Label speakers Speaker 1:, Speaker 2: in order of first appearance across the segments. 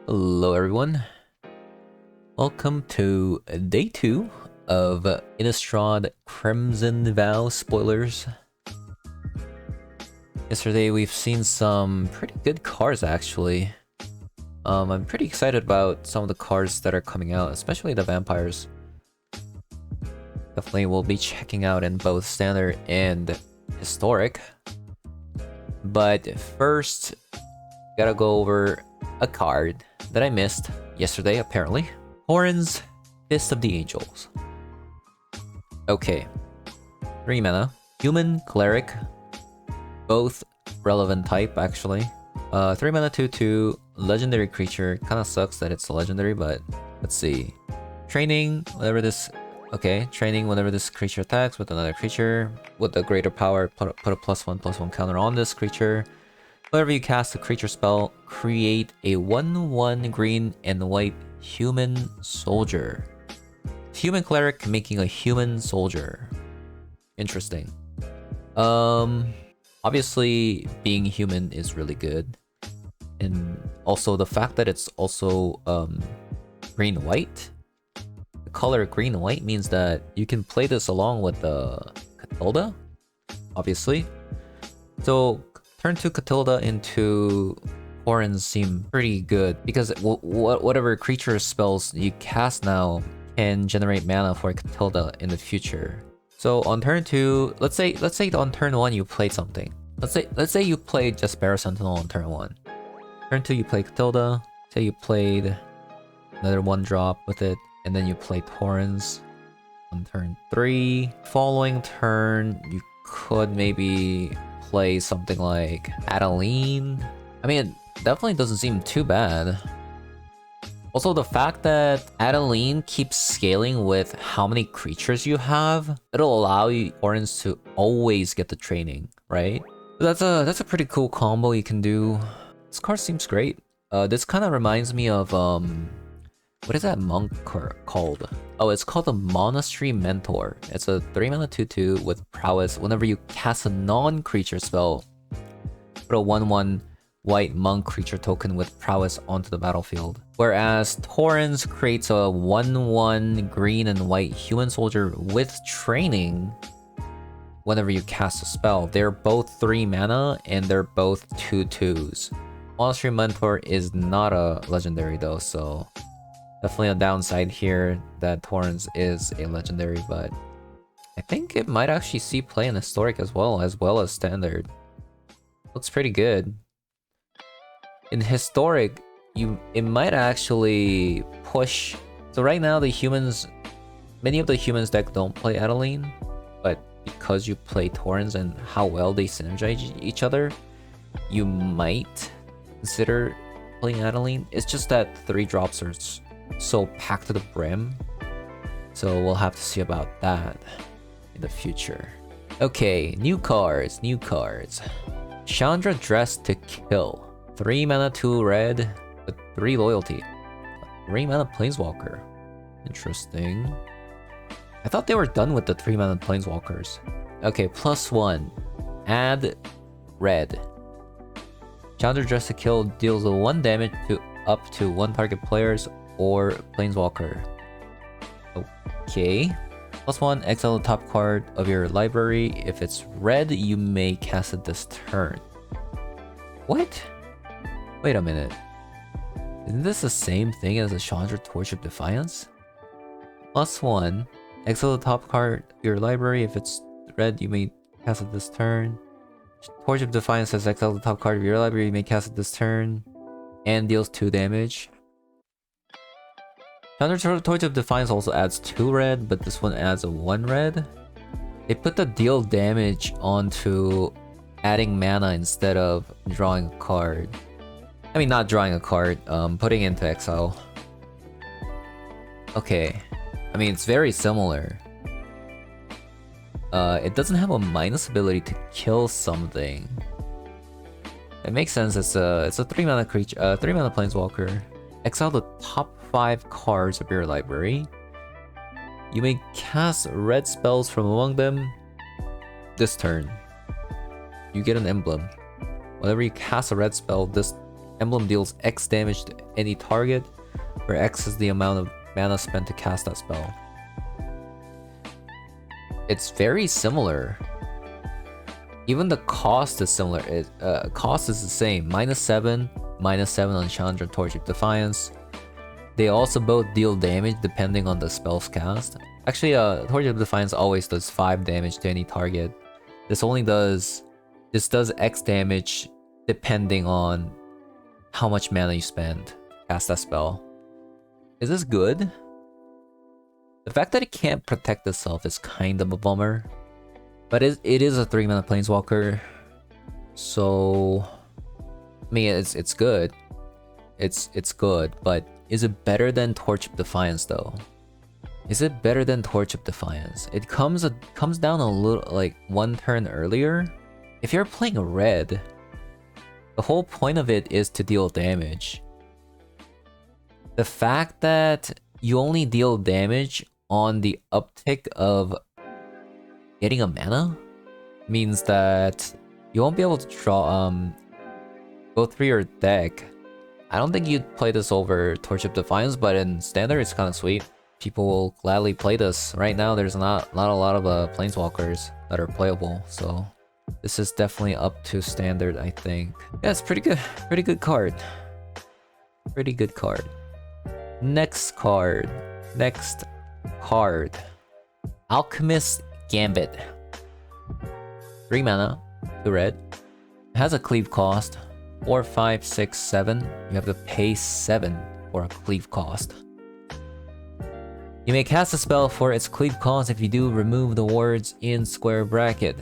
Speaker 1: Hello everyone, welcome to day 2 of Innistrad Crimson Vow spoilers. Yesterday we've seen some pretty good cards actually. I'm pretty excited about some of the cards that are coming out, especially the vampires. Definitely will be checking out in both standard and historic. But first, gotta go over a card that I missed yesterday apparently. Torens, Fist of the Angels. Okay, 3 mana, human, cleric, both relevant type actually. 3 mana 2/2, legendary creature. Kinda sucks that it's a legendary, but let's see. Training, whenever this... Okay, training whenever this creature attacks with another creature with a greater power, put a +1/+1 counter on this creature. Whenever you cast a creature spell, create a 1/1 green and white human soldier. Human cleric making a human soldier. Interesting. Obviously being human is really good. And also the fact that it's also green-white. The color green-white means that you can play this along with the Catilda, obviously. So turn 2 Catilda into Torens seem pretty good because whatever creature spells you cast now can generate mana for Catilda in the future. So on turn 2, let's say on turn 1 you played something. Let's say you played just Barrow Sentinel on turn 1. Turn 2 you play Catilda. Say you played another 1-drop with it, and then you play Torens on turn 3. Following turn, you could maybe play something like Adeline. I mean, it definitely doesn't seem too bad. Also, the fact that Adeline keeps scaling with how many creatures you have, it'll allow you Torens to always get the training, right? That's a pretty cool combo you can do. This card seems great. This kind of reminds me of what is that monk called? Oh, it's called the Monastery Mentor. It's a 3 mana 2/2 with prowess. Whenever you cast a non-creature spell, put a 1/1 white monk creature token with prowess onto the battlefield. Whereas Torens creates a 1/1 green and white human soldier with training whenever you cast a spell. They're both 3 mana and they're both 2/2s. Monastery Mentor is not a legendary though, so definitely a downside here that Torens is a legendary, but I think it might actually see play in historic as well as standard. Looks pretty good. In historic, it might actually push. So right now many of the humans deck don't play Adeline, but because you play Torens and how well they synergize each other, you might consider playing Adeline. It's just that 3 drops are so packed to the brim, so we'll have to see about that in the future. Okay, new cards. Chandra, Dressed to Kill. 3 mana 2 red with 3 loyalty. 3 mana planeswalker. Interesting. I thought they were done with the 3 mana planeswalkers. Okay, +1. Add red. Chandra, Dressed to Kill deals 1 damage to up to 1 target players or planeswalker. Okay. +1, exile the top card of your library. If it's red, you may cast it this turn. What? Wait a minute. Isn't this the same thing as the Chandra Torch of Defiance? +1, exile the top card of your library. If it's red, you may cast it this turn. Torch of Defiance says exile the top card of your library. You may cast it this turn and deals 2 damage. Chandra Torch of Defiance also adds 2 red, but this one adds a 1 red. They put the deal damage onto adding mana instead of drawing a card. I mean, not drawing a card, putting it into exile. Okay. I mean, it's very similar. It doesn't have a minus ability to kill something. It makes sense. It's a 3 mana creature, 3 mana planeswalker. Exile the top 5 cards of your library. You may cast red spells from among them this turn. You get an emblem. Whenever you cast a red spell, this emblem deals X damage to any target, where X is the amount of mana spent to cast that spell. It's very similar. Even the cost is similar. Cost is the same. -7 on Chandra, Torch of Defiance. They also both deal damage depending on the spell's cast. Actually, Torch of Defiance always does 5 damage to any target. This does X damage depending on how much mana you spend to cast that spell. Is this good? The fact that it can't protect itself is kind of a bummer. But it is a 3-mana planeswalker. So I mean it's good. It's good, but is it better than Torch of Defiance though? Is it better than Torch of Defiance? It comes down a little, like 1 turn earlier. If you're playing a red, the whole point of it is to deal damage. The fact that you only deal damage on the uptick of getting a mana means that you won't be able to draw go through your deck. I don't think you'd play this over Torch of Defiance, but in standard it's kind of sweet. People will gladly play this. Right now there's not a lot of planeswalkers that are playable, so this is definitely up to standard, I think. Yeah, it's pretty good. Pretty good card. Pretty good card. Next card. Alchemist Gambit. 3 mana, 2 red. It has a cleave cost. 4, 5, 6, 7. You have to pay 7 for a cleave cost. You may cast a spell for its cleave cost. If you do, remove the words in square bracket.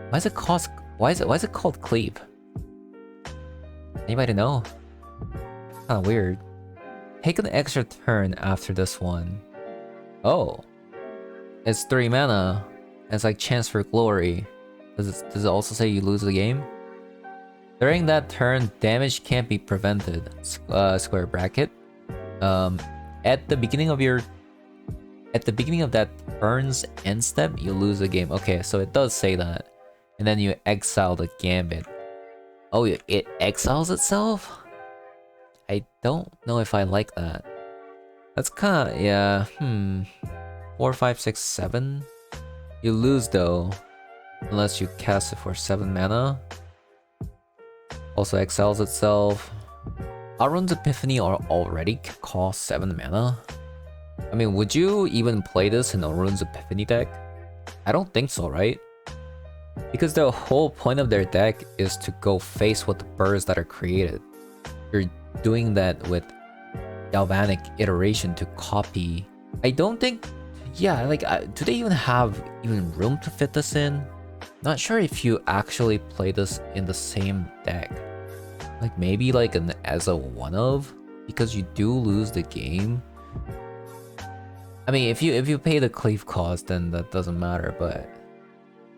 Speaker 1: Why is it called cleave? Anybody know? Kinda weird. Take an extra turn after this one. Oh. It's 3 mana. It's like Chance for Glory. Does it also say you lose the game? During that turn, damage can't be prevented. Square bracket. At the beginning of that turn's end step, you lose the game. Okay, so it does say that. And then you exile the Gambit. Oh, it exiles itself? I don't know if I like that. That's kinda, yeah, 4, 5, 6, 7? You lose though, unless you cast it for 7 mana. Also exiles itself. Arun's Epiphany already cost 7 mana. I mean, would you even play this in Arun's Epiphany deck? I don't think so, right? Because the whole point of their deck is to go face with the birds that are created. You're doing that with Galvanic Iteration to copy. I don't think... Yeah, like, do they even have room to fit this in? Not sure if you actually play this in the same deck. Like, maybe like as a one-of? Because you do lose the game. I mean, if you pay the cleave cost, then that doesn't matter, but...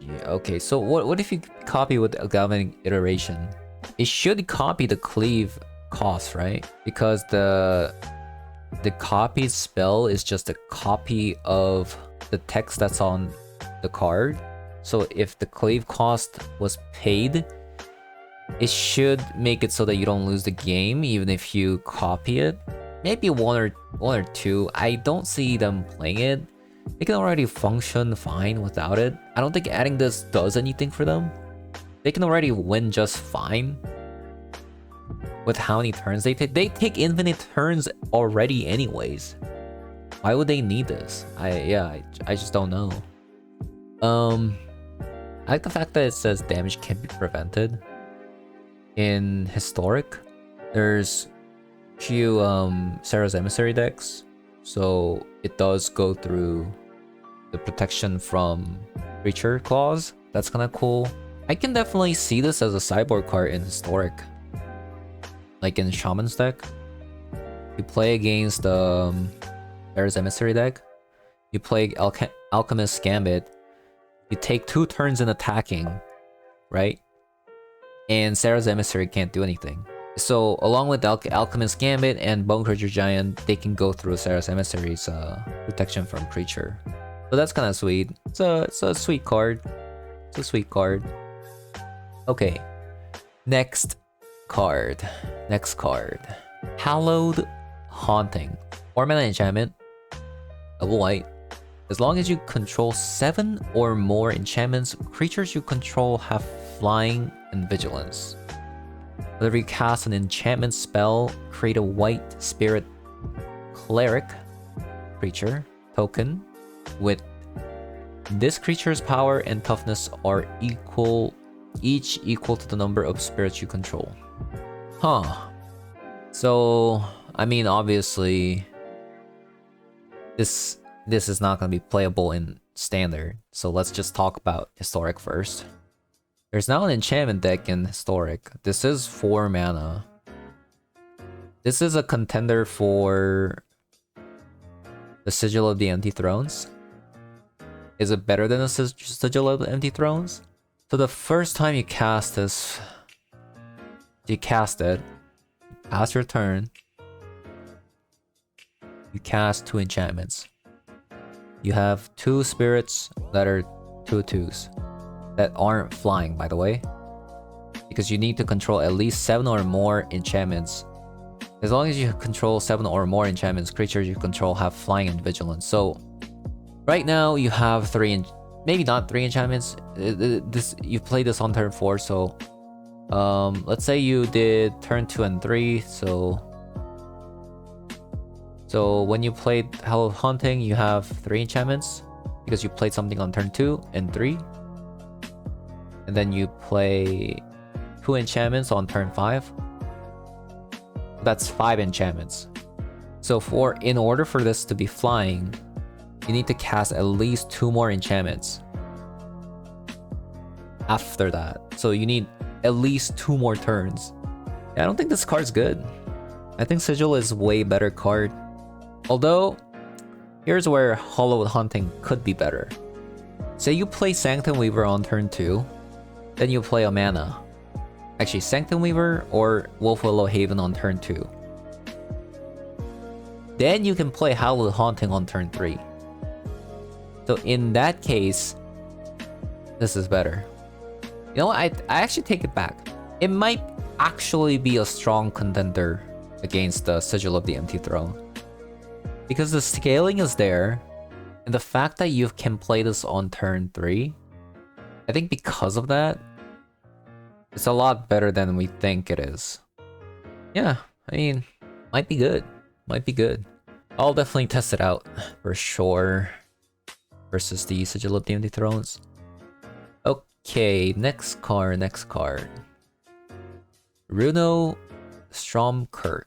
Speaker 1: Yeah, okay, so what if you copy with a Galvanic Iteration? It should copy the cleave cost, right? Because the copied spell is just a copy of the text that's on the card. So if the cleave cost was paid, it should make it so that you don't lose the game even if you copy it. Maybe one or two. I don't see them playing it. They can already function fine without it. I don't think adding this does anything for them. They can already win just fine with how many turns they take. They take infinite turns already anyways. Why would they need this? I just don't know. I like the fact that it says damage can be prevented. In Historic, there's few Sarah's Emissary decks, so it does go through the protection from creature clause. That's kind of cool. I can definitely see this as a sideboard card in Historic. Like in Shaman's deck, you play against Sarah's Emissary deck, you play Alchemist Gambit, you take 2 turns in attacking, right? And Sarah's Emissary can't do anything. So along with Alchemist Gambit and Bone Crusher Giant, they can go through Sarah's Emissary's protection from creature. So that's kind of sweet. It's a sweet card. It's a sweet card. Okay. Next, card. Next card. Hallowed Haunting. 4-mana enchantment. Double white. As long as you control 7 or more enchantments, creatures you control have flying and vigilance. Whenever you cast an enchantment spell, create a white spirit cleric creature token with this creature's power and toughness are each equal to the number of spirits you control. Huh. So, I mean, obviously, this is not going to be playable in Standard. So let's just talk about Historic first. There's now an enchantment deck in Historic. This is 4 mana. This is a contender for the Sigil of the Empty Thrones. Is it better than the Sigil of the Empty Thrones? So the first time you cast this, you cast it, pass your turn, you cast 2 enchantments. You have 2 spirits that are 2/2s that aren't flying, by the way, because you need to control at least 7 or more enchantments. As long as you control 7 or more enchantments, creatures you control have flying and vigilance. So right now you have 3, maybe not 3 enchantments. You play this on turn 4, so let's say you did turn 2 and 3. So when you played Hallowed Haunting, you have 3 enchantments because you played something on turn 2 and 3. And then you play 2 enchantments on turn 5. That's 5 enchantments. So in order for this to be flying, you need to cast at least 2 more enchantments after that. So you need at least 2 more turns. Yeah, I don't think this card's good. I think Sigil is way better card. Although, here's where Hallowed Haunting could be better. Say you play Sanctum Weaver on turn 2, then you play a mana. Actually, Sanctum Weaver or Wolfwillow Haven on turn 2. Then you can play Hallowed Haunting on turn 3. So in that case, this is better. You know what? I actually take it back. It might actually be a strong contender against the Sigil of the Empty Throne. Because the scaling is there, and the fact that you can play this on turn 3, I think because of that, it's a lot better than we think it is. Yeah, I mean, might be good. Might be good. I'll definitely test it out for sure. Versus the Sigil of the Empty Thrones. Okay, next card. Runo Stromkirk.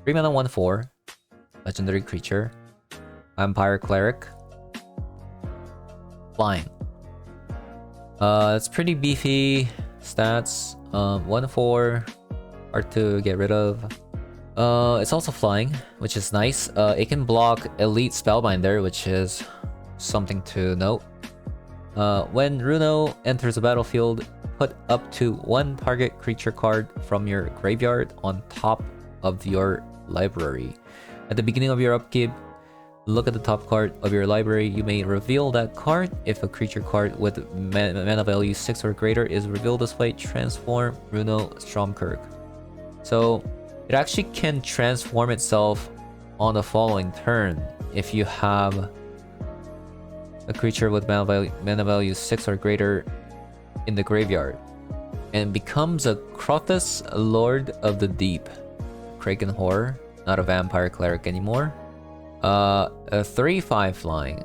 Speaker 1: 3 mana 1/4. Legendary creature. Vampire Cleric. Flying. It's pretty beefy stats. 1/4. Hard to get rid of. It's also flying, which is nice. It can block Elite Spellbinder, which is something to note. When Runo enters the battlefield, put up to 1 target creature card from your graveyard on top of your library. At the beginning of your upkeep, look at the top card of your library. You may reveal that card. If a creature card with mana value 6 or greater is revealed this way, transform Runo Stromkirk. So it actually can transform itself on the following turn if you have a creature with mana value 6 or greater in the graveyard, and becomes a Crothus Lord of the Deep. Kraken Horror, not a Vampire Cleric anymore. A 3/5 flying.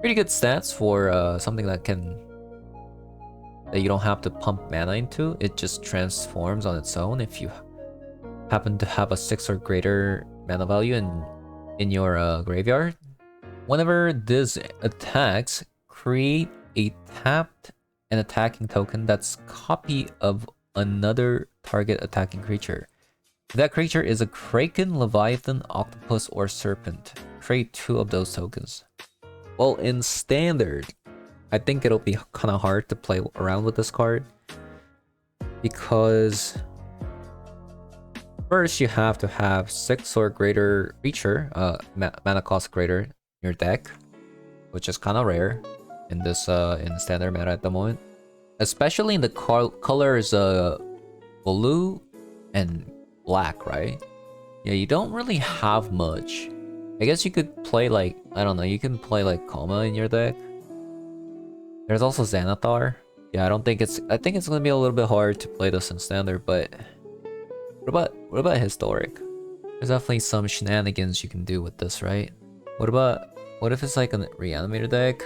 Speaker 1: Pretty good stats for something that you don't have to pump mana into. It just transforms on its own if you happen to have a 6 or greater mana value in your graveyard. Whenever this attacks, create a tapped and attacking token that's copy of another target attacking creature. If that creature is a Kraken, Leviathan, Octopus, or Serpent, create 2 of those tokens. Well, in Standard, I think it'll be kind of hard to play around with this card, because first you have to have 6 or greater creature, mana cost greater in your deck, which is kind of rare in this in Standard meta at the moment, especially in the colors blue, and black, right? Yeah, you don't really have much. I guess you could play like, I don't know, you can play like Koma in your deck. There's also Xanathar. Yeah, I think it's gonna be a little bit hard to play this in standard, but what about historic? There's definitely some shenanigans you can do with this, right? What if it's like a reanimator deck?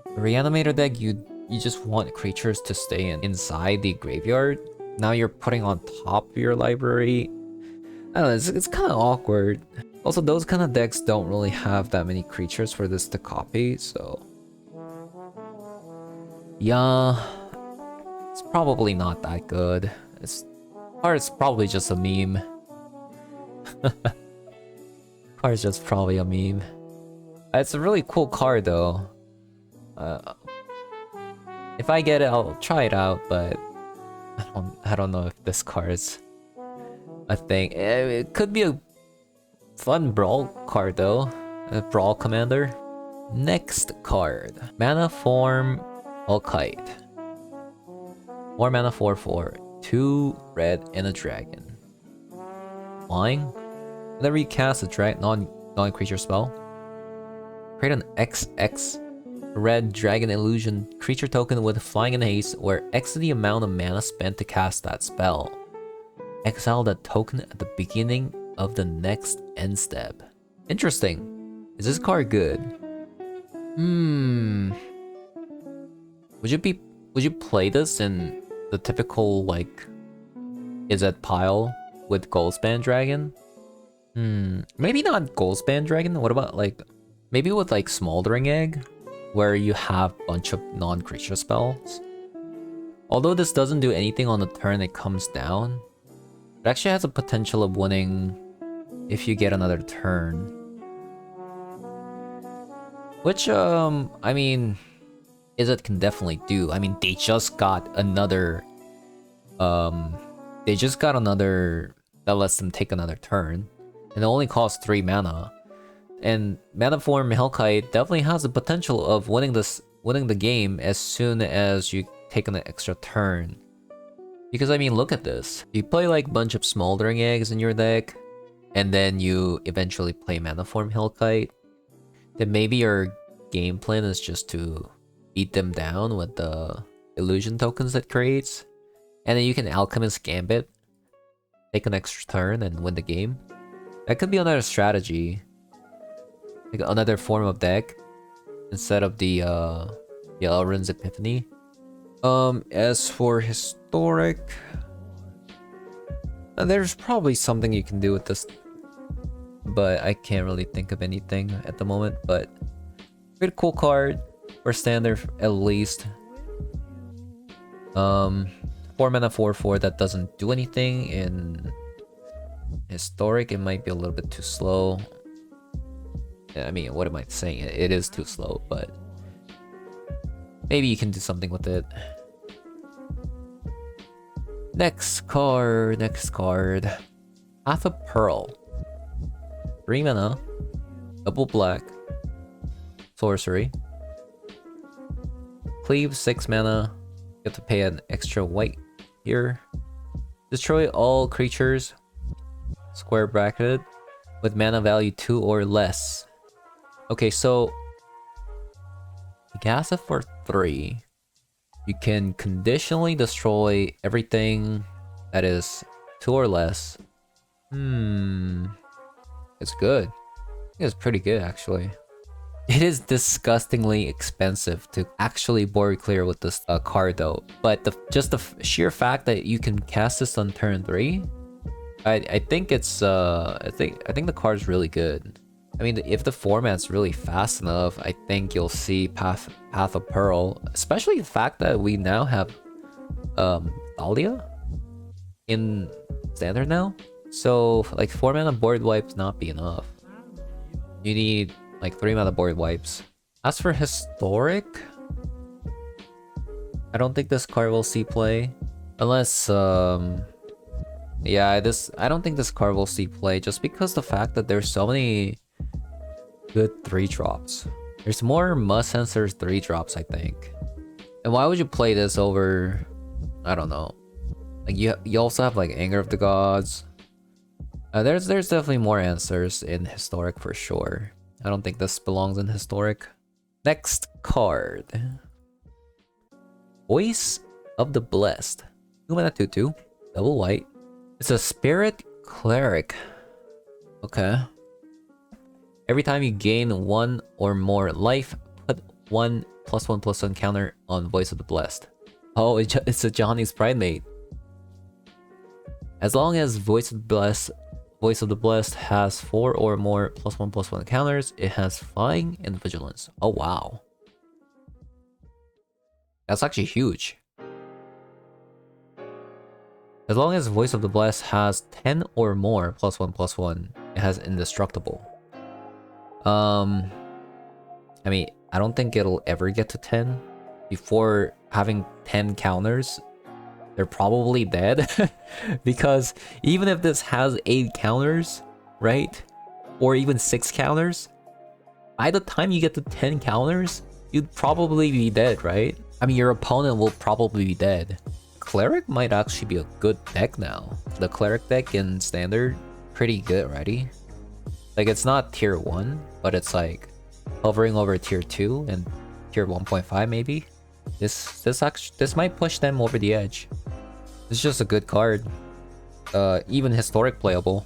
Speaker 1: A reanimator deck, you just want creatures to stay inside the graveyard. Now you're putting on top of your library. I don't know, it's kind of awkward. Also, those kind of decks don't really have that many creatures for this to copy, so yeah, it's probably not that good. It's probably just a meme. Card's just probably a meme. It's a really cool card though. If I get it, I'll try it out, but I don't know if this card's a thing. It could be a fun brawl card though. A brawl commander. Next card, Manaform Hellkite. 4 mana 4/4, 2 red and a dragon. Flying. Whenever you cast a non-creature spell, create an XX red dragon illusion creature token with flying and haste, where X is the amount of mana spent to cast that spell. Exile that token at the beginning of the next end step. Interesting. Is this card good? Would you play this in the typical like Izzet pile with Goldspan Dragon? Maybe not Goldspan Dragon. What about like maybe with like Smoldering Egg, where you have a bunch of non-creature spells? Although this doesn't do anything on the turn it comes down, it actually has a potential of winning if you get another turn. Which I mean, Izzet can definitely do. I mean, they just got another that lets them take another turn, and it only costs 3 mana. And Manaform Hellkite definitely has the potential of winning the game as soon as you take an extra turn. Because I mean, look at this. You play like a bunch of Smoldering Eggs in your deck, and then you eventually play Manaform Hellkite. Then maybe your game plan is just to beat them down with the illusion tokens it creates, and then you can Alchemist Gambit, take an extra turn, and win the game. That could be another strategy, like another form of deck instead of the Elrond's Epiphany. As for historic, there's probably something you can do with this, but I can't really think of anything at the moment. But pretty cool card for standard at least. 4 mana 4/4 that doesn't do anything. In historic, it might be a little bit too slow. I mean, what am I saying? It is too slow, but maybe you can do something with it. Next card. Path of Peril. 3 mana, double black, sorcery. Cleave 6 mana. You have to pay an extra white here. Destroy all creatures, square bracketed, with mana value 2 or less. Okay, so you cast it for 3. You can conditionally destroy everything that is 2 or less. It's good. I think it's pretty good actually. It is disgustingly expensive to actually board clear with this card though. But just the sheer fact that you can cast this on turn 3, I think it's I think the card's really good. I mean, if the format's really fast enough, I think you'll see Path of Peril, especially the fact that we now have Dahlia in standard now. So like 4 mana board wipes not be enough. You need like 3 mana board wipes. As for historic, I don't think this card will see play unless yeah, I don't think this card will see play just because the fact that there's so many good 3-drops. There's more Must Sensors 3-drops, I think. And why would you play this over, I don't know, Like you also have like Anger of the Gods. There's definitely more answers in Historic for sure. I don't think this belongs in Historic. Next card. Voice of the Blessed. 2 mana 2/2, double white. It's a Spirit Cleric. Okay. Every time you gain 1 or more life, put 1/1/1/1 counter on Voice of the Blessed. Oh, it's a Johnny's Pridemate. As long as Voice of the Blessed has 4 or more +1/+1 counters, it has Flying and Vigilance. Oh wow. That's actually huge. As long as Voice of the Blessed has 10 or more +1/+1, it has Indestructible. I mean, I don't think it'll ever get to 10. Before having 10 counters, they're probably dead. Because even if this has 8 counters, right? Or even 6 counters, by the time you get to 10 counters, you'd probably be dead, right? I mean, your opponent will probably be dead. Cleric might actually be a good deck now. The Cleric deck in Standard, pretty good already. Like, it's not tier 1, but it's like hovering over tier 2 and tier 1.5 maybe. This might push them over the edge. It's just a good card. Even Historic playable.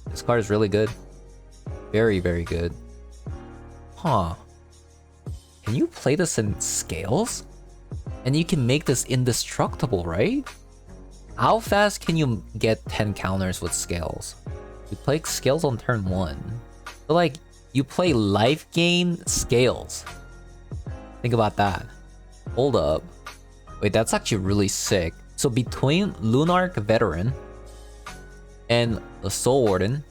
Speaker 1: This card is really good. Very, very good. Huh. Can you play this in Scales? And you can make this indestructible, right? How fast can you get 10 counters with Scales? You play Scales on turn 1. So like, you play life gain Scales. Think about that. Hold up. Wait, that's actually really sick. So between Lunarch Veteran and the Soul Warden,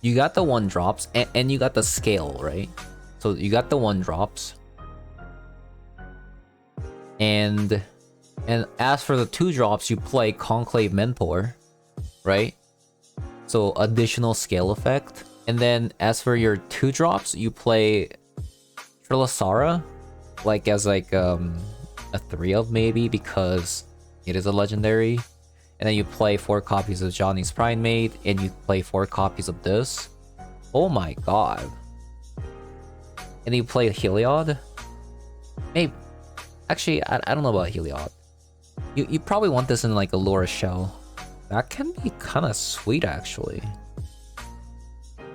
Speaker 1: you got the 1-drops and you got the Scale, right? So you got the 1-drops. And as for the 2-drops, you play Conclave Mentor, right? So additional Scale effect. And then as for your 2-drops, you play Trilasara, like as like a 3-of maybe, because it is a legendary. And then you play 4 copies of Johnny's Pridemate, and you play 4 copies of this. Oh my god. And you play Heliod? Maybe. Actually, I don't know about Heliod. You probably want this in like a lowres shell. That can be kind of sweet actually.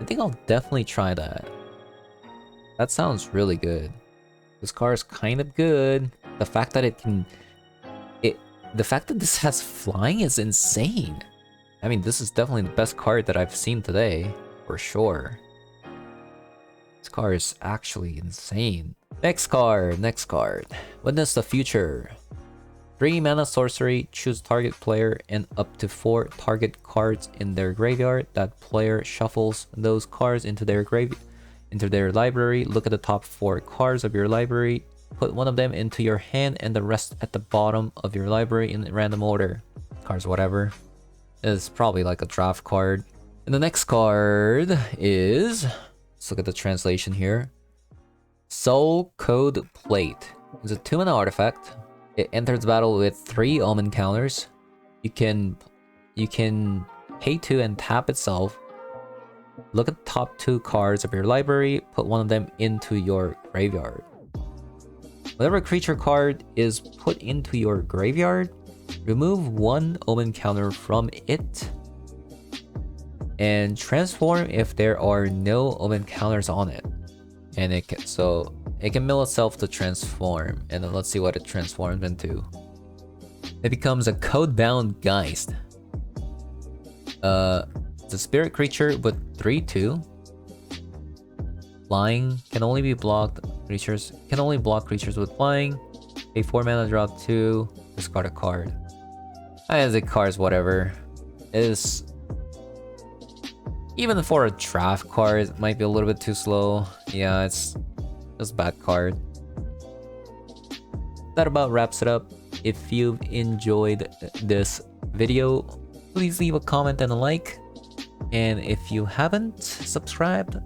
Speaker 1: I think I'll definitely try that. That sounds really good. This card is kind of good. The fact that the fact that this has flying is insane. I mean, this is definitely the best card that I've seen today, for sure. This card is actually insane. Next card. Witness the Future. 3 mana sorcery, choose target player and up to 4 target cards in their graveyard. That player shuffles those cards into their library. Look at the top 4 cards of your library. Put one of them into your hand and the rest at the bottom of your library in random order. Cards whatever. It's probably like a draft card. And the next card is... let's look at the translation here. Soul Code Plate. It's a 2 mana artifact. It enters battle with 3 omen counters. You can pay 2 and tap itself. Look at the top 2 cards of your library. Put one of them into your graveyard. Whenever a creature card is put into your graveyard, remove 1 omen counter from it and transform if there are no omen counters on it. And it can mill itself to transform. And then let's see what it transforms into. It becomes a code-bound Geist. It's a spirit creature with 3/2. Flying can only be blocked. Creatures can only block creatures with flying. A 4 mana draw 2. Discard a card. I think cards whatever. It is, even for a draft card, it might be a little bit too slow. Yeah, it's just a bad card. That about wraps it up. If you've enjoyed this video, please leave a comment and a like. And if you haven't subscribed,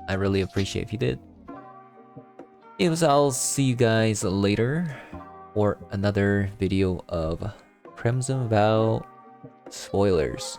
Speaker 1: I really appreciate if you did. I'll see you guys later for another video of Crimson Vow spoilers.